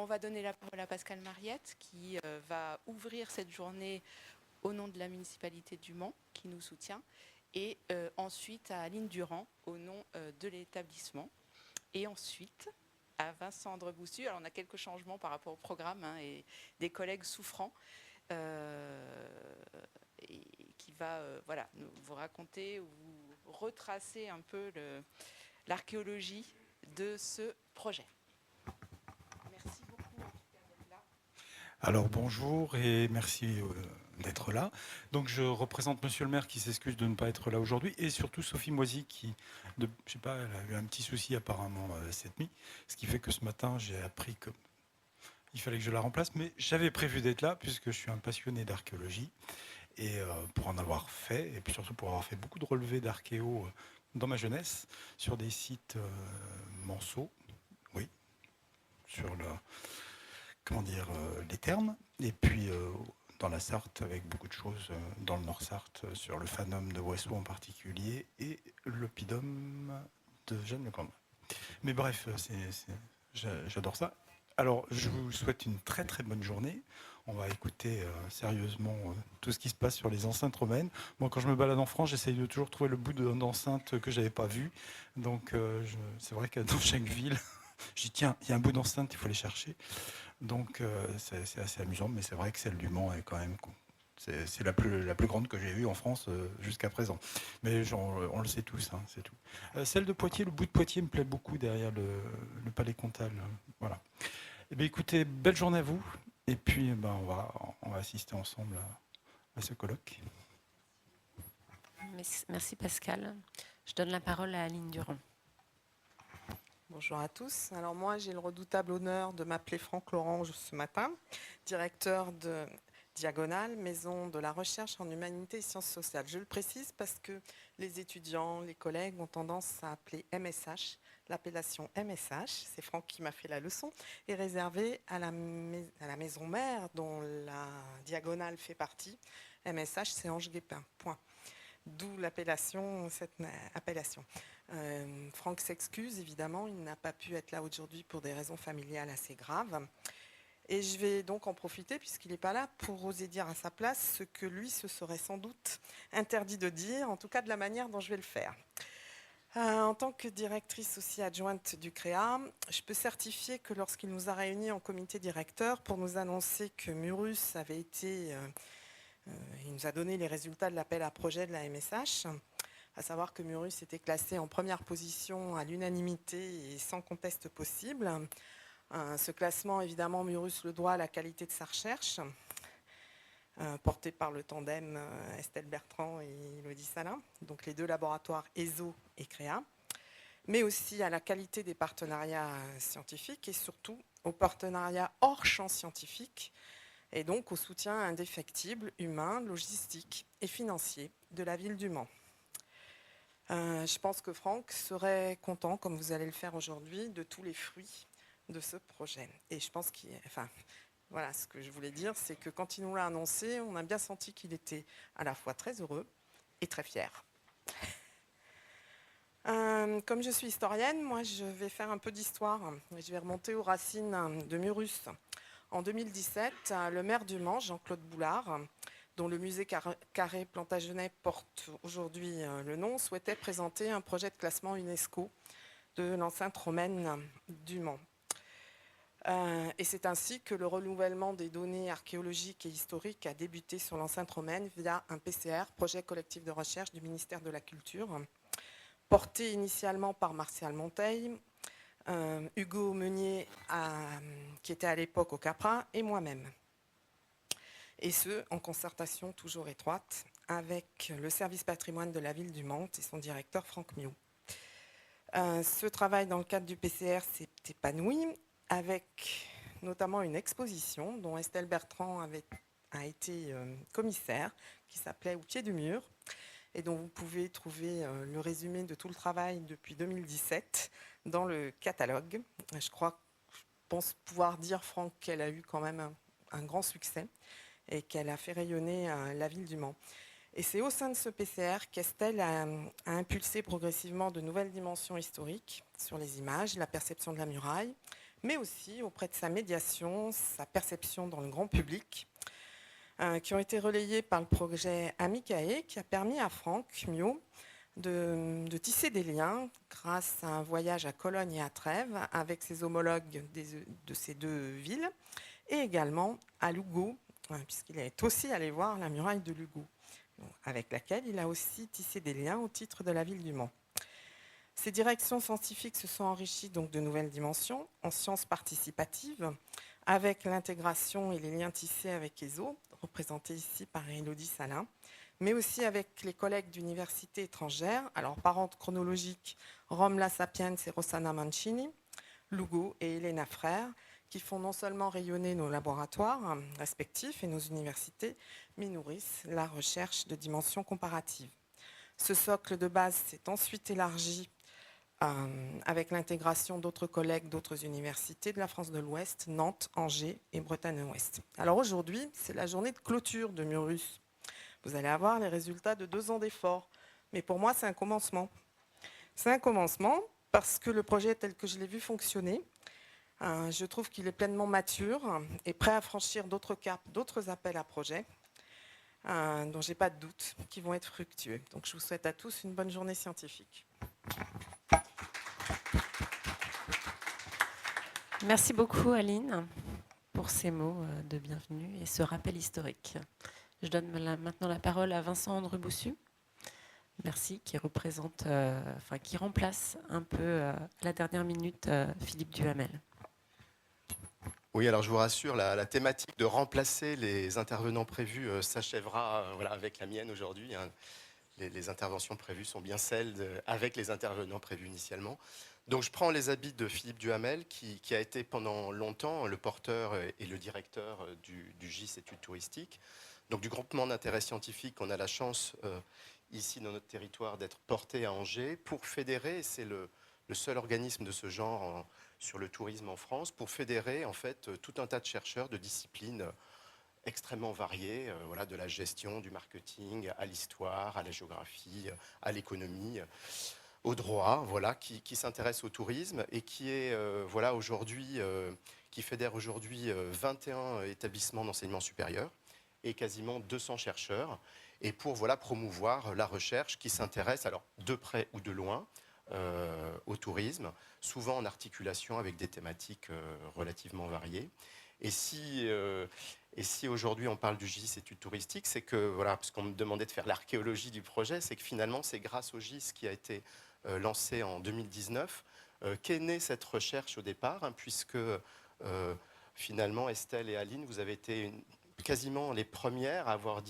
on va donner la parole à Pascal Mariette qui va ouvrir cette journée au nom de la municipalité du Mans qui nous soutient et ensuite à Aline Durand au nom de l'établissement et ensuite à Vincent Andreboussu. Alors on a quelques changements par rapport au programme et des collègues souffrants et qui va vous raconter ou vous retracer un peu l'archéologie de ce projet. Merci beaucoup en tout cas d'être là. Alors bonjour et merci d'être là. Donc je représente Monsieur le maire qui s'excuse de ne pas être là aujourd'hui et surtout Sophie Moisy qui, je sais pas, elle a eu un petit souci apparemment cette nuit, ce qui fait que ce matin j'ai appris qu'il fallait que je la remplace, mais j'avais prévu d'être là puisque je suis un passionné d'archéologie et pour en avoir fait et puis surtout pour avoir fait beaucoup de relevés d'archéo dans ma jeunesse sur des sites manceaux, oui, sur le les Ternes, et puis dans la Sarthe avec beaucoup de choses dans le Nord-Sarthe sur le Fanum de Wessau en particulier et l'Oppidum de Jeanne Le Grand. Mais bref, j'adore ça. Alors, je vous souhaite une très très bonne journée. On va écouter sérieusement tout ce qui se passe sur les enceintes romaines. Moi, quand je me balade en France, j'essaye de toujours trouver le bout d'enceinte que je n'avais pas vu. Donc, c'est vrai que dans chaque ville, je dis tiens, il y a un bout d'enceinte, il faut aller chercher. Donc c'est assez amusant, mais c'est vrai que celle du Mans est quand même... C'est la plus grande que j'ai vue en France jusqu'à présent. Mais on le sait tous, hein, c'est tout. Celle de Poitiers, le bout de Poitiers me plaît beaucoup derrière le Palais Comtal. Voilà. Eh bien, écoutez, belle journée à vous. Et puis, on va assister ensemble à ce colloque. Merci Pascal. Je donne la parole à Aline Durand. Bonjour à tous. Alors moi, j'ai le redoutable honneur de m'appeler Franck Laurent ce matin, directeur de Diagonale, Maison de la Recherche en Humanité et Sciences Sociales. Je le précise parce que les étudiants, les collègues ont tendance à appeler MSH. L'appellation MSH, c'est Franck qui m'a fait la leçon, est réservée à la maison mère dont la Diagonale fait partie. MSH, c'est Ange Guépin. Point. D'où l'appellation, cette appellation. Franck s'excuse, évidemment, il n'a pas pu être là aujourd'hui pour des raisons familiales assez graves. Et je vais donc en profiter, puisqu'il n'est pas là, pour oser dire à sa place ce que lui se serait sans doute interdit de dire, en tout cas de la manière dont je vais le faire. En tant que directrice aussi adjointe du CREA, je peux certifier que lorsqu'il nous a réunis en comité directeur pour nous annoncer que Murus avait été... il nous a donné les résultats de l'appel à projet de la MSH, à savoir que Murus était classé en première position à l'unanimité et sans conteste possible. Ce classement, évidemment, Murus le doit à la qualité de sa recherche, portée par le tandem Estelle Bertrand et Elodie Salin, donc les deux laboratoires ESO et CREA, mais aussi à la qualité des partenariats scientifiques et surtout aux partenariats hors champ scientifique, et donc au soutien indéfectible, humain, logistique et financier de la ville du Mans. Je pense que Franck serait content, comme vous allez le faire aujourd'hui, de tous les fruits de ce projet. Et je pense voilà, ce que je voulais dire, c'est que quand il nous l'a annoncé, on a bien senti qu'il était à la fois très heureux et très fier. Comme je suis historienne, moi je vais faire un peu d'histoire. Je vais remonter aux racines de Murus. En 2017, le maire du Mans, Jean-Claude Boulard, dont le musée Carré Plantagenet porte aujourd'hui le nom, souhaitait présenter un projet de classement UNESCO de l'enceinte romaine du Mans. Et c'est ainsi que le renouvellement des données archéologiques et historiques a débuté sur l'enceinte romaine via un PCR, projet collectif de recherche du ministère de la Culture, porté initialement par Martial Monteil, Hugo Meunier, qui était à l'époque au CAPRA, et moi-même. Et ce, en concertation toujours étroite avec le service patrimoine de la ville du Mans et son directeur Franck Miot. Ce travail dans le cadre du PCR s'est épanoui avec notamment une exposition dont Estelle Bertrand a été commissaire, qui s'appelait « Au pied du mur », et dont vous pouvez trouver le résumé de tout le travail depuis 2017 dans le catalogue. Je pense pouvoir dire, Franck, qu'elle a eu quand même un grand succès et qu'elle a fait rayonner la ville du Mans. Et c'est au sein de ce PCR qu'Estelle a impulsé progressivement de nouvelles dimensions historiques sur les images, la perception de la muraille, mais aussi auprès de sa médiation, sa perception dans le grand public, qui ont été relayés par le projet Amicae, qui a permis à Franck Miot de tisser des liens grâce à un voyage à Cologne et à Trèves avec ses homologues de ces deux villes, et également à Lugo, puisqu'il est aussi allé voir la muraille de Lugo, avec laquelle il a aussi tissé des liens au titre de la ville du Mans. Ces directions scientifiques se sont enrichies donc de nouvelles dimensions en sciences participatives, avec l'intégration et les liens tissés avec ESO, représentés ici par Élodie Salin, mais aussi avec les collègues d'universités étrangères, alors par ordre chronologique, Rome La Sapienza et Rossana Mancini, Lugo et Elena Frère, qui font non seulement rayonner nos laboratoires respectifs et nos universités, mais nourrissent la recherche de dimensions comparatives. Ce socle de base s'est ensuite élargi avec l'intégration d'autres collègues d'autres universités de la France de l'Ouest, Nantes, Angers et Bretagne-Ouest. Alors aujourd'hui, c'est la journée de clôture de Murus. Vous allez avoir les résultats de 2 ans d'efforts. Mais pour moi, c'est un commencement. C'est un commencement parce que le projet tel que je l'ai vu fonctionner, je trouve qu'il est pleinement mature et prêt à franchir d'autres caps, d'autres appels à projets, dont je n'ai pas de doute, qui vont être fructueux. Donc je vous souhaite à tous une bonne journée scientifique. Merci beaucoup Aline pour ces mots de bienvenue et ce rappel historique. Je donne maintenant la parole à Vincent André-Boussu. Merci, qui remplace un peu à la dernière minute Philippe Duhamel. Oui, alors je vous rassure, la thématique de remplacer les intervenants prévus s'achèvera avec la mienne aujourd'hui. Les interventions prévues sont bien celles avec les intervenants prévus initialement. Donc je prends les habits de Philippe Duhamel, qui a été pendant longtemps le porteur et le directeur du GIS études touristiques, donc du groupement d'intérêt scientifique qu'on a la chance ici dans notre territoire d'être porté à Angers pour fédérer, c'est le seul organisme de ce genre sur le tourisme en France, pour fédérer en fait tout un tas de chercheurs de disciplines extrêmement variées, de la gestion, du marketing, à l'histoire, à la géographie, à l'économie, au droit, qui s'intéresse au tourisme et qui est aujourd'hui, qui fédère aujourd'hui 21 établissements d'enseignement supérieur et quasiment 200 chercheurs, et pour promouvoir la recherche qui s'intéresse, alors de près ou de loin, au tourisme, souvent en articulation avec des thématiques relativement variées. Et si aujourd'hui on parle du GIS études touristiques, c'est que, parce qu'on me demandait de faire l'archéologie du projet, c'est que finalement c'est grâce au GIS qui a été lancé en 2019 qu'est née cette recherche au départ, puisque finalement Estelle et Aline, vous avez été quasiment les premières à avoir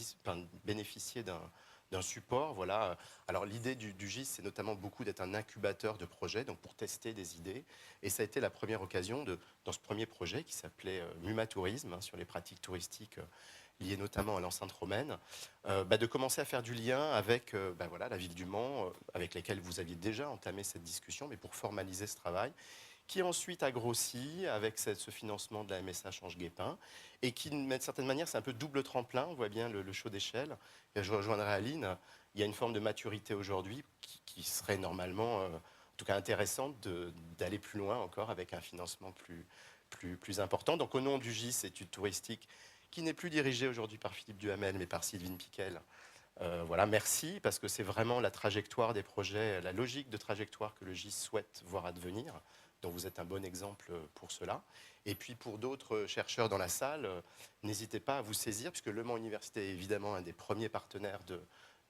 bénéficié d'un support. Alors l'idée du GIS, c'est notamment beaucoup d'être un incubateur de projets, donc pour tester des idées. Et ça a été la première occasion dans ce premier projet qui s'appelait Muma Tourisme, sur les pratiques touristiques liées notamment à l'enceinte romaine, de commencer à faire du lien avec la ville du Mans, avec laquelle vous aviez déjà entamé cette discussion, mais pour formaliser ce travail, qui ensuite a grossi avec ce financement de la MSH Ange-Guépin, et qui, d'une certaine manière, c'est un peu double tremplin, on voit bien le show d'échelle. Et je rejoindrai Aline, il y a une forme de maturité aujourd'hui qui serait normalement, en tout cas intéressante, d'aller plus loin encore avec un financement plus important. Donc au nom du GIS études touristiques, qui n'est plus dirigé aujourd'hui par Philippe Duhamel, mais par Sylvine Piquel, merci, parce que c'est vraiment la trajectoire des projets, la logique de trajectoire que le GIS souhaite voir advenir. Donc vous êtes un bon exemple pour cela. Et puis pour d'autres chercheurs dans la salle, n'hésitez pas à vous saisir, puisque Le Mans Université est évidemment un des premiers partenaires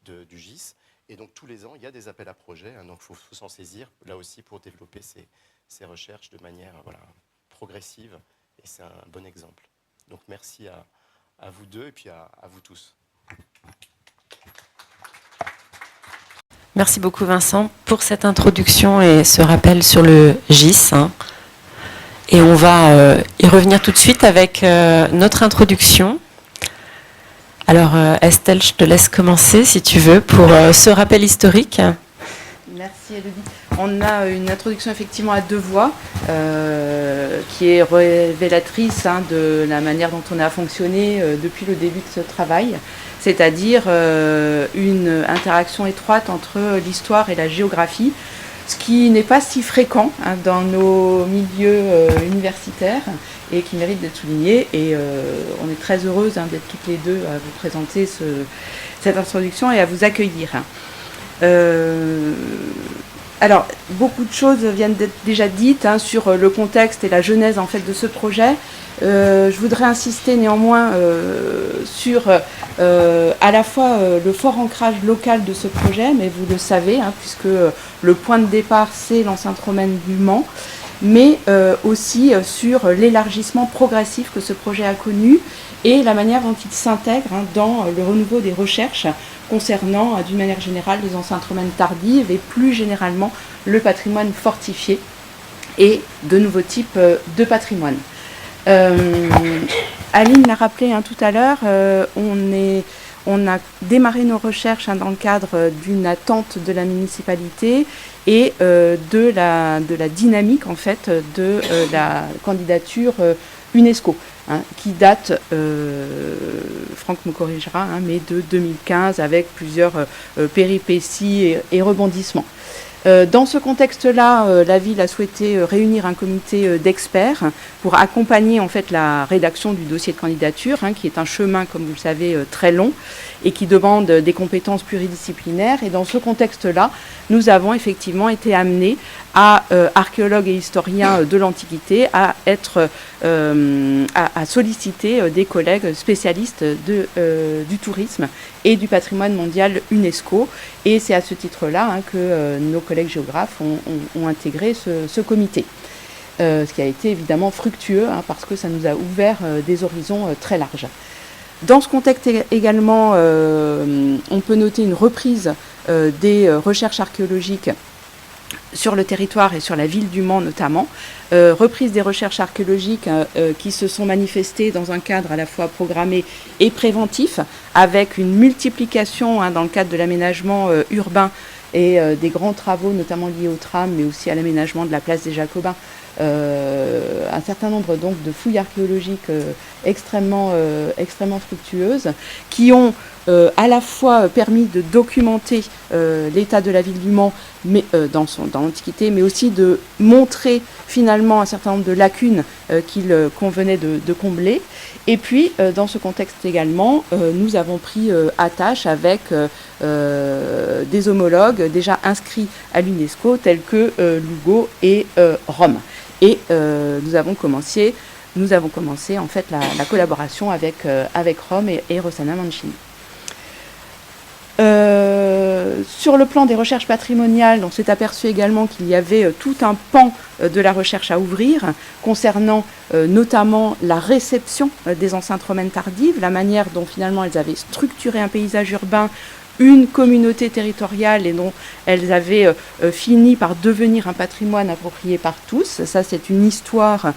du GIS. Et donc tous les ans, il y a des appels à projets, donc il faut s'en saisir, là aussi, pour développer ces recherches de manière progressive. Et c'est un bon exemple. Donc merci à vous deux et puis à vous tous. Merci beaucoup Vincent pour cette introduction et ce rappel sur le GIS. Et on va y revenir tout de suite avec notre introduction. Alors Estelle, je te laisse commencer si tu veux pour ce rappel historique. Merci Élodie. On a une introduction effectivement à 2 voix qui est révélatrice de la manière dont on a fonctionné depuis le début de ce travail, c'est-à-dire une interaction étroite entre l'histoire et la géographie, ce qui n'est pas si fréquent dans nos milieux universitaires et qui mérite d'être souligné. Et on est très heureuse d'être toutes les deux à vous présenter cette introduction et à vous accueillir. Alors, beaucoup de choses viennent d'être déjà dites sur le contexte et la genèse en fait de ce projet. Je voudrais insister néanmoins sur à la fois le fort ancrage local de ce projet, mais vous le savez, puisque le point de départ c'est l'enceinte romaine du Mans, mais aussi sur l'élargissement progressif que ce projet a connu et la manière dont il s'intègre dans le renouveau des recherches concernant d'une manière générale les enceintes romaines tardives et plus généralement le patrimoine fortifié et de nouveaux types de patrimoine. Aline l'a rappelé tout à l'heure, on a démarré nos recherches dans le cadre d'une attente de la municipalité et de la dynamique en fait de la candidature UNESCO, qui date, Franck me corrigera, mais de 2015 avec plusieurs péripéties et rebondissements. Dans ce contexte-là, la ville a souhaité réunir un comité d'experts pour accompagner en fait la rédaction du dossier de candidature, qui est un chemin, comme vous le savez, très long et qui demande des compétences pluridisciplinaires. Et dans ce contexte-là, nous avons effectivement été amenés à archéologues et historiens de l'Antiquité à solliciter des collègues spécialistes du tourisme et du patrimoine mondial UNESCO. Et c'est à ce titre-là que nos collègues géographes ont intégré ce comité. Ce qui a été évidemment fructueux parce que ça nous a ouvert des horizons très larges. Dans ce contexte également, on peut noter une reprise des recherches archéologiques sur le territoire et sur la ville du Mans notamment, reprise des recherches archéologiques qui se sont manifestées dans un cadre à la fois programmé et préventif, avec une multiplication dans le cadre de l'aménagement urbain et des grands travaux notamment liés au tram, mais aussi à l'aménagement de la place des Jacobins, un certain nombre donc de fouilles archéologiques extrêmement fructueuses qui ont à la fois permis de documenter l'état de la ville du Mans mais, dans l'Antiquité, mais aussi de montrer finalement un certain nombre de lacunes qu'il convenait de combler. Et puis, dans ce contexte également, nous avons pris attache avec des homologues déjà inscrits à l'UNESCO, tels que Lugo et Rome. Et nous avons commencé en fait la collaboration avec Rome et Rossana Mancini. Sur le plan des recherches patrimoniales, on s'est aperçu également qu'il y avait tout un pan de la recherche à ouvrir concernant notamment la réception des enceintes romaines tardives, la manière dont finalement elles avaient structuré un paysage urbain, une communauté territoriale et dont elles avaient fini par devenir un patrimoine approprié par tous. Ça, c'est une histoire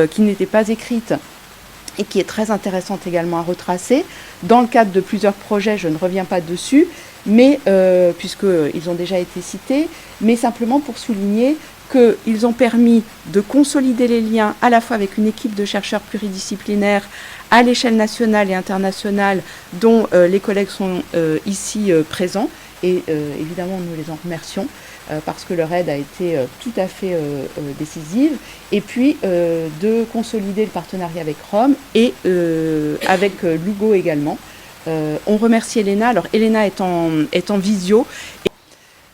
qui n'était pas écrite et qui est très intéressante également à retracer. Dans le cadre de plusieurs projets, je ne reviens pas dessus, mais puisqu'ils ont déjà été cités, mais simplement pour souligner qu'ils ont permis de consolider les liens à la fois avec une équipe de chercheurs pluridisciplinaires à l'échelle nationale et internationale dont les collègues sont ici présents. Et évidemment, nous les en remercions parce que leur aide a été tout à fait décisive. Et puis, de consolider le partenariat avec Rome et avec Lugo également. On remercie Elena. Alors, Elena est en visio.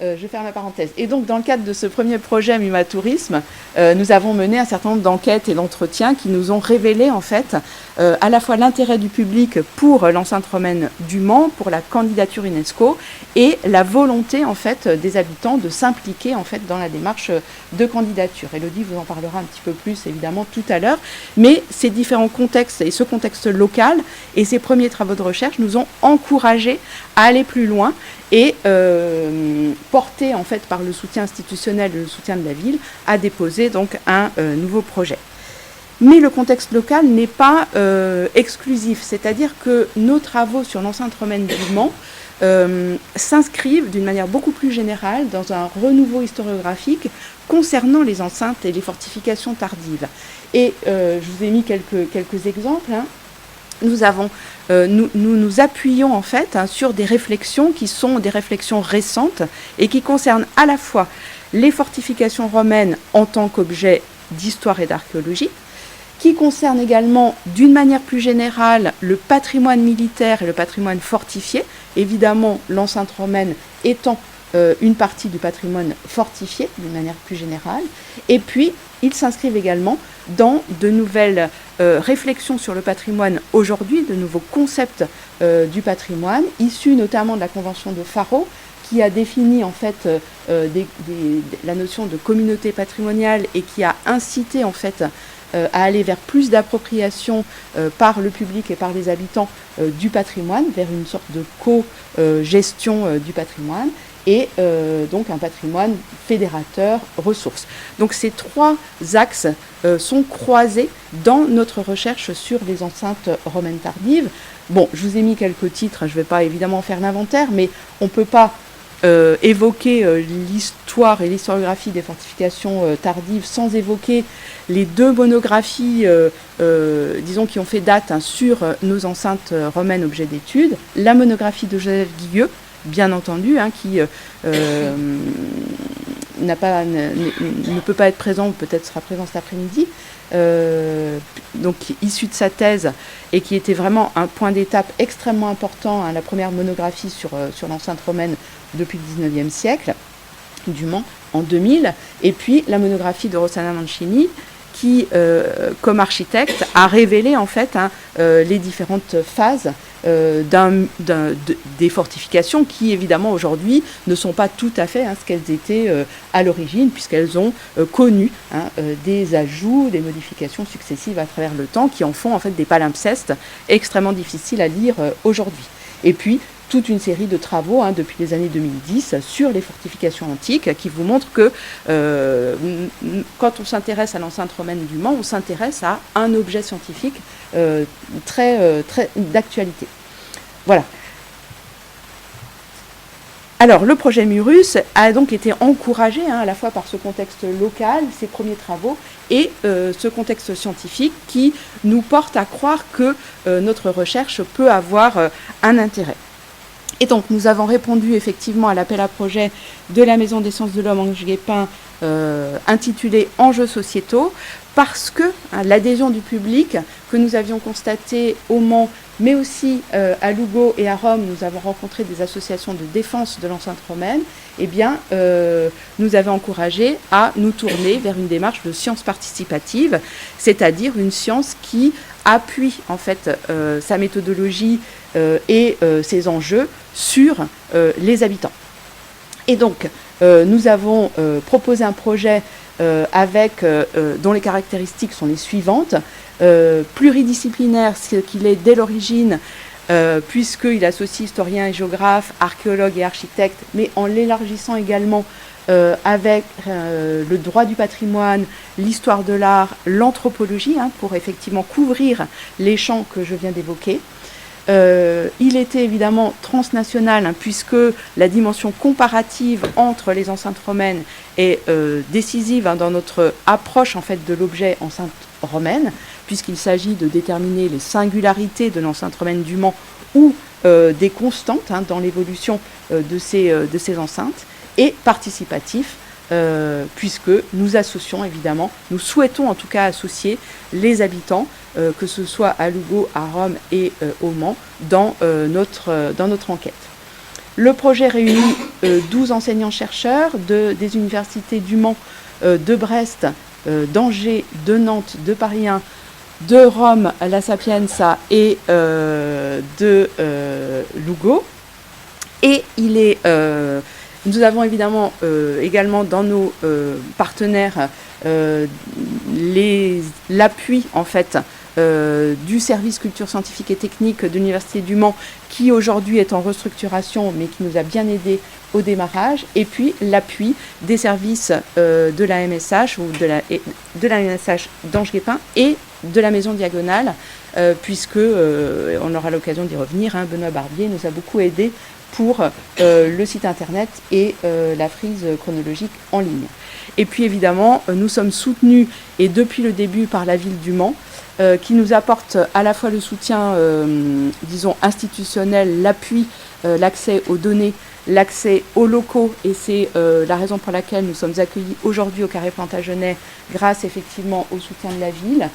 Je ferme la parenthèse. Et donc, dans le cadre de ce premier projet Muma Tourisme, nous avons mené un certain nombre d'enquêtes et d'entretiens qui nous ont révélé, en fait, à la fois l'intérêt du public pour l'enceinte romaine du Mans, pour la candidature UNESCO, et la volonté, en fait, des habitants de s'impliquer, en fait, dans la démarche de candidature. Élodie vous en parlera un petit peu plus, évidemment, tout à l'heure. Mais ces différents contextes et ce contexte local et ces premiers travaux de recherche nous ont encouragés à aller plus loin et porté en fait par le soutien institutionnel et le soutien de la ville, à déposer donc un nouveau projet. Mais le contexte local n'est pas exclusif, c'est-à-dire que nos travaux sur l'enceinte romaine du Mans s'inscrivent d'une manière beaucoup plus générale dans un renouveau historiographique concernant les enceintes et les fortifications tardives. Et je vous ai mis quelques exemples. Nous nous appuyons en fait sur des réflexions qui sont des réflexions récentes et qui concernent à la fois les fortifications romaines en tant qu'objet d'histoire et d'archéologie, qui concerne également, d'une manière plus générale, le patrimoine militaire et le patrimoine fortifié, évidemment l'enceinte romaine étant une partie du patrimoine fortifié, d'une manière plus générale, et puis ils s'inscrivent également dans de nouvelles réflexions sur le patrimoine aujourd'hui, de nouveaux concepts du patrimoine, issus notamment de la Convention de Faro, qui a défini en fait la notion de communauté patrimoniale et qui a incité en fait à aller vers plus d'appropriation par le public et par les habitants du patrimoine, vers une sorte de co-gestion du patrimoine, et donc un patrimoine fédérateur ressources. Donc ces trois axes sont croisés dans notre recherche sur les enceintes romaines tardives. Bon, je vous ai mis quelques titres, je ne vais pas évidemment faire l'inventaire, mais on ne peut pas évoquer l'histoire et l'historiographie des fortifications tardives sans évoquer les deux monographies, disons, qui ont fait date sur nos enceintes romaines objets d'étude. La monographie de Joseph Guilleux, bien entendu, qui ne peut pas être présent, ou peut-être sera présent cet après-midi, donc issu de sa thèse, et qui était vraiment un point d'étape extrêmement important, la première monographie sur l'enceinte romaine depuis le 19e siècle, du Mans, en 2000, et puis la monographie de Rossana Mancini, qui, comme architecte, a révélé en fait les différentes phases des fortifications qui, évidemment, aujourd'hui, ne sont pas tout à fait ce qu'elles étaient à l'origine, puisqu'elles ont connu des ajouts, des modifications successives à travers le temps, qui en font en fait des palimpsestes extrêmement difficiles à lire aujourd'hui. Et puis, toute une série de travaux depuis les années 2010 sur les fortifications antiques qui vous montrent que quand on s'intéresse à l'enceinte romaine du Mans, on s'intéresse à un objet scientifique très d'actualité. Voilà. Alors, le projet Murus a donc été encouragé à la fois par ce contexte local, ses premiers travaux, et ce contexte scientifique qui nous porte à croire que notre recherche peut avoir un intérêt. Et donc, nous avons répondu effectivement à l'appel à projet de la Maison des sciences de l'homme Ange Guépin, intitulé Enjeux sociétaux, parce que l'adhésion du public que nous avions constatée au Mans, mais aussi à Lugo et à Rome, nous avons rencontré des associations de défense de l'enceinte romaine, eh bien, nous avait encouragé à nous tourner vers une démarche de science participative, c'est-à-dire une science qui appuie en fait sa méthodologie et ses enjeux sur les habitants. Et donc, nous avons proposé un projet dont les caractéristiques sont les suivantes. Pluridisciplinaire, ce qu'il est dès l'origine, puisqu'il associe historiens et géographes, archéologues et architectes, mais en l'élargissant également avec le droit du patrimoine, l'histoire de l'art, l'anthropologie, pour effectivement couvrir les champs que je viens d'évoquer. Il était évidemment transnational, puisque la dimension comparative entre les enceintes romaines est décisive dans notre approche en fait, de l'objet enceinte romaine, puisqu'il s'agit de déterminer les singularités de l'enceinte romaine du Mans ou des constantes dans l'évolution de ces enceintes, et participatif, puisque nous associons évidemment, nous souhaitons en tout cas associer les habitants, que ce soit à Lugo, à Rome et au Mans, dans notre enquête. Le projet réunit 12 enseignants-chercheurs des universités du Mans, de Brest, d'Angers, de Nantes, de Paris 1, de Rome, La Sapienza et de Lugo. Et il est... nous avons évidemment également dans nos partenaires l'appui en fait du service culture scientifique et technique de l'Université du Mans qui aujourd'hui est en restructuration mais qui nous a bien aidés au démarrage, et puis l'appui des services de la MSH ou de la MSH d'Ange Guépin et de la Maison Diagonale, puisque on aura l'occasion d'y revenir, Benoît Barbier nous a beaucoup aidé pour le site internet et la frise chronologique en ligne. Et puis évidemment, nous sommes soutenus, et depuis le début, par la ville du Mans, qui nous apporte à la fois le soutien, disons, institutionnel, l'appui, l'accès aux données l'accès aux locaux, et c'est la raison pour laquelle nous sommes accueillis aujourd'hui au Carré Plantagenet grâce effectivement au soutien de la ville.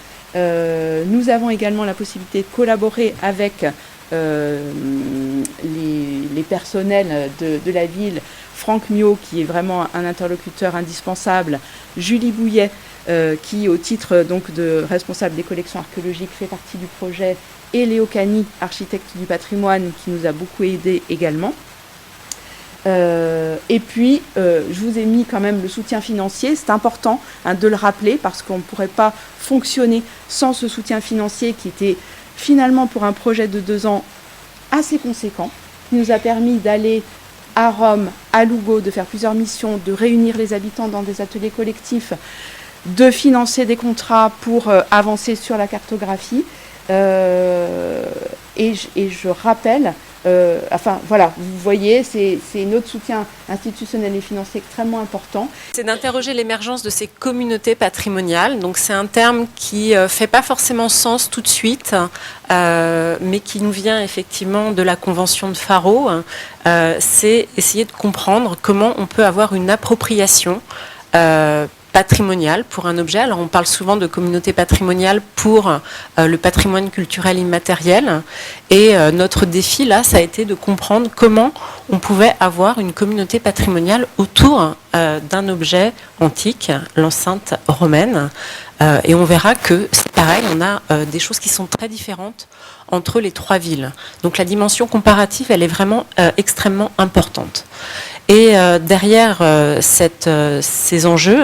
Nous avons également la possibilité de collaborer avec les personnels de la ville, Franck Miot, qui est vraiment un interlocuteur indispensable, Julie Bouillet, qui, au titre donc, de responsable des collections archéologiques, fait partie du projet, et Léo Cani, architecte du patrimoine, qui nous a beaucoup aidé également. Et puis, je vous ai mis quand même le soutien financier. C'est important de le rappeler parce qu'on ne pourrait pas fonctionner sans ce soutien financier qui était finalement pour un projet de 2 ans assez conséquent, qui nous a permis d'aller à Rome, à Lugo, de faire plusieurs missions, de réunir les habitants dans des ateliers collectifs, de financer des contrats pour avancer sur la cartographie. Et je rappelle, enfin voilà, vous voyez, c'est notre soutien institutionnel et financier extrêmement important. C'est d'interroger l'émergence de ces communautés patrimoniales. Donc c'est un terme qui ne fait pas forcément sens tout de suite, mais qui nous vient effectivement de la Convention de Faro. C'est essayer de comprendre comment on peut avoir une appropriation patrimoniale pour un objet. Alors on parle souvent de communauté patrimoniale pour le patrimoine culturel immatériel, et notre défi là, ça a été de comprendre comment on pouvait avoir une communauté patrimoniale autour d'un objet antique, l'enceinte romaine, et on verra que c'est pareil, on a des choses qui sont très différentes entre les 3 villes. Donc la dimension comparative, elle est vraiment extrêmement importante. Et derrière ces enjeux,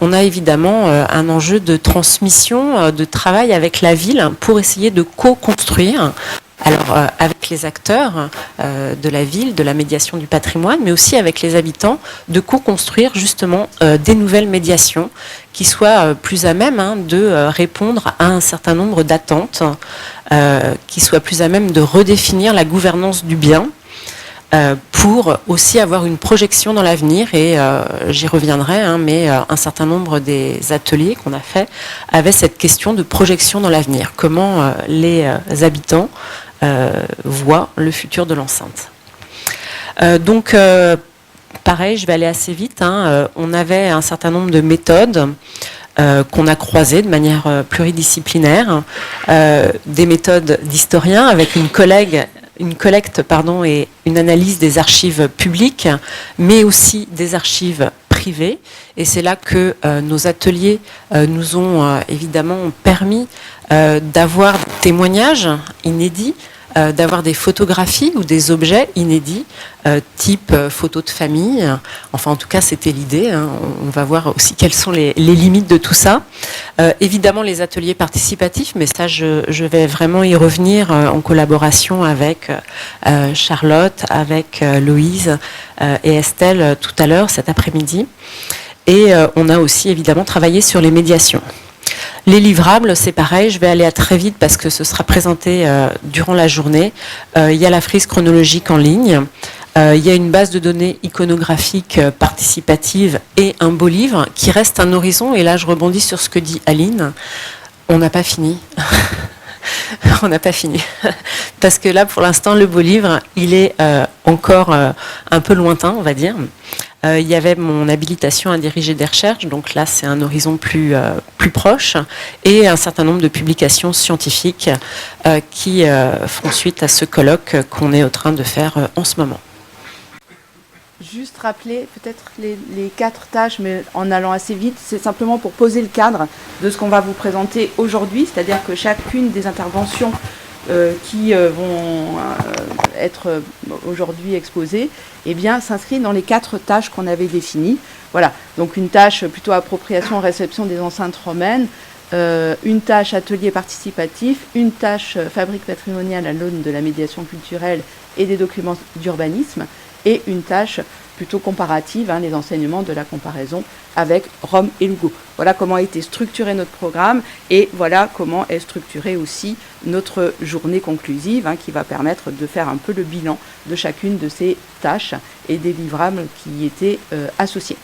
on a évidemment un enjeu de transmission, de travail avec la ville pour essayer de co-construire, alors avec les acteurs de la ville, de la médiation du patrimoine, mais aussi avec les habitants, de co-construire justement des nouvelles médiations qui soient plus à même de répondre à un certain nombre d'attentes, qui soient plus à même de redéfinir la gouvernance du bien, pour aussi avoir une projection dans l'avenir, et j'y reviendrai, mais un certain nombre des ateliers qu'on a fait avaient cette question de projection dans l'avenir, comment les habitants voient le futur de l'enceinte. Donc pareil, je vais aller assez vite, on avait un certain nombre de méthodes qu'on a croisées de manière pluridisciplinaire, des méthodes d'historiens avec une collecte et une analyse des archives publiques, mais aussi des archives privées. Et c'est là que nos ateliers nous ont évidemment permis d'avoir des témoignages inédits, d'avoir des photographies ou des objets inédits, type photos de famille. Enfin, en tout cas, c'était l'idée. On va voir aussi quelles sont les limites de tout ça. Évidemment, les ateliers participatifs, mais ça, je vais vraiment y revenir en collaboration avec Charlotte, avec Loïse et Estelle tout à l'heure, cet après-midi. Et on a aussi évidemment travaillé sur les médiations. Les livrables, c'est pareil, je vais aller très vite parce que ce sera présenté durant la journée. Il y a la frise chronologique en ligne, il y a une base de données iconographique participative et un beau livre qui reste un horizon. Et là, je rebondis sur ce que dit Aline. On n'a pas fini. On n'a pas fini. Parce que là, pour l'instant, le beau livre, il est encore un peu lointain, on va dire. Il y avait mon habilitation à diriger des recherches, donc là c'est un horizon plus proche, et un certain nombre de publications scientifiques qui font suite à ce colloque qu'on est en train de faire en ce moment. Juste rappeler peut-être les 4 tâches, mais en allant assez vite, c'est simplement pour poser le cadre de ce qu'on va vous présenter aujourd'hui, c'est-à-dire que chacune des interventions qui vont être aujourd'hui exposées, eh bien, s'inscrit dans les 4 tâches qu'on avait définies. Voilà, donc une tâche plutôt appropriation, réception des enceintes romaines, une tâche atelier participatif, une tâche fabrique patrimoniale à l'aune de la médiation culturelle et des documents d'urbanisme, et une tâche plutôt comparative, les enseignements de la comparaison avec Rome et Lugo. Voilà comment a été structuré notre programme, et voilà comment est structurée aussi notre journée conclusive, qui va permettre de faire un peu le bilan de chacune de ces tâches et des livrables qui y étaient associés.